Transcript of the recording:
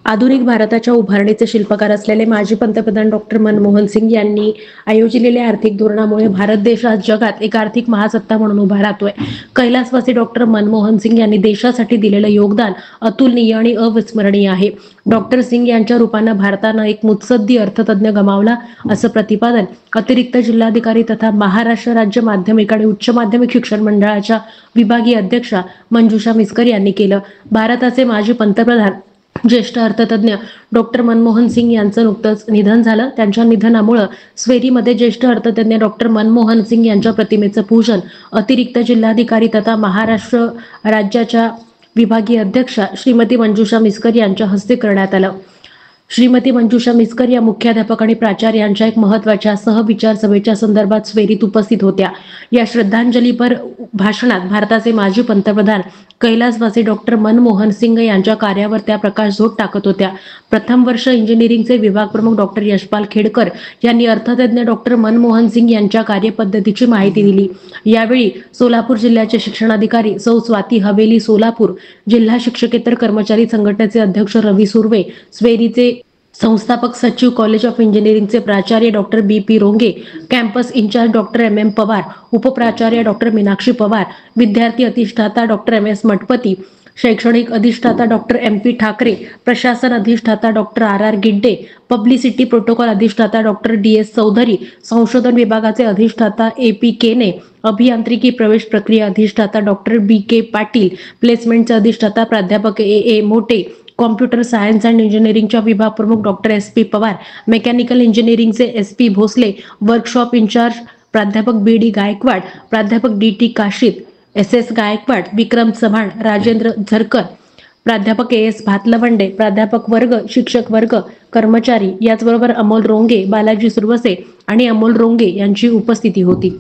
आधुनिक भारताच्या उभारणीचे शिल्पकार असलेले माजी पंतप्रधान डॉक्टर मनमोहन सिंग यांनी आयोजिलेल्या आर्थिक धोरणामुळे भारत देश आज जगात एक आर्थिक महासत्ता म्हणून उभा राहतोय. कैलासवासी डॉक्टर मनमोहन सिंग यांनी देशासाठी दिलेलं योगदान अतुलनीय आणि अविस्मरणीय आहे. डॉक्टर सिंग यांच्या रूपानं भारतानं एक मुत्सद्दी अर्थतज्ञ गमावला, असं प्रतिपादन अतिरिक्त जिल्हाधिकारी तथा महाराष्ट्र राज्य माध्यमिक आणि उच्च माध्यमिक शिक्षण मंडळाच्या विभागीय अध्यक्षा मंजुषा मिस्कर यांनी केलं. भारताचे माजी पंतप्रधान ज्येष्ठ अर्थतज्ञ डॉक्टर मनमोहन सिंग यांचं नुकतंच निधन झालं. त्यांच्या निधनामुळे स्वेरीमध्ये ज्येष्ठ अर्थतज्ञ डॉक्टर मनमोहन सिंग यांच्या प्रतिमेचं पूजन अतिरिक्त जिल्हाधिकारी तथा महाराष्ट्र राज्याच्या विभागीय अध्यक्षा श्रीमती मंजुषा मिस्कर यांच्या हस्ते करण्यात आलं. श्रीमती मंजुषा मिस्कर या मुख्याध्यापक आणि प्राचार्यांच्या एक महत्त्वाच्या सहविचार सभेच्या संदर्भात स्वेरीत उपस्थित होत्या. या श्रद्धांजलीपर भाषणात भारताचे माजी पंतप्रधान कैलासवासी डॉक्टर मनमोहन सिंग यांच्या कार्यावर त्या प्रकाशझोत टाकत होत्या. प्रथम वर्ष इंजिनिअरिंगचे विभाग प्रमुख डॉक्टर यशपाल खेडकर यांनी अर्थतज्ञ डॉक्टर मनमोहन सिंग यांच्या कार्यपद्धतीची माहिती दिली. यावेळी सोलापूर जिल्ह्याचे शिक्षणाधिकारी सौ स्वाती हवेली सोलापूर, जिल्हा शिक्षकेतर कर्मचारी संघटनेचे अध्यक्ष रवी सुर्वे, स्वेरीचे संस्थापक सचिव कॉलेज ऑफ इंजिनिअरिंगचे प्राचार्य doctor B P. Ronge, campus incharge doctor M M. Pawar, उपप्राचार्य डॉक्टर मीनाक्षी पवार, विद्यार्थी अधिष्ठाता डॉक्टर एम.एस. मठपती, शैक्षणिक अधिष्ठाता डॉक्टर एम.पी. ठाकरे, प्रशासन अधिष्ठाता doctor R R. Gidde, publicity protocol अधिष्ठाता डॉक्टर डी.एस. चौधरी, संशोधन विभागाचे अधिष्ठाता ए.पी. केने, अभियांत्रिकी प्रवेश प्रक्रिया अधिष्ठाता डॉक्टर बी.के. पाटील, प्लेसमेंटचे अधिष्ठाता प्राध्यापक A A. Mote, computer science and इंजिनिअरिंगच्या विभाग प्रमुख डॉक्टर एस.पी. पवार, मेकॅनिकल इंजिनिअरिंगचे एस.पी. भोसले, वर्कशॉप इंचार्ज प्राध्यापक बी.डी. गायकवाड, प्राध्यापक डी.टी. काशीद, एस.एस. गायकवाड, विक्रम चव्हाण, राजेंद्र झरकर, प्राध्यापक ए.एस. भातलवंडे, प्राध्यापक वर्ग, शिक्षक वर्ग, कर्मचारी, याचबरोबर अमोल रोंगे, बालाजी सुरवसे आणि अमोल रोंगे यांची उपस्थिती होती.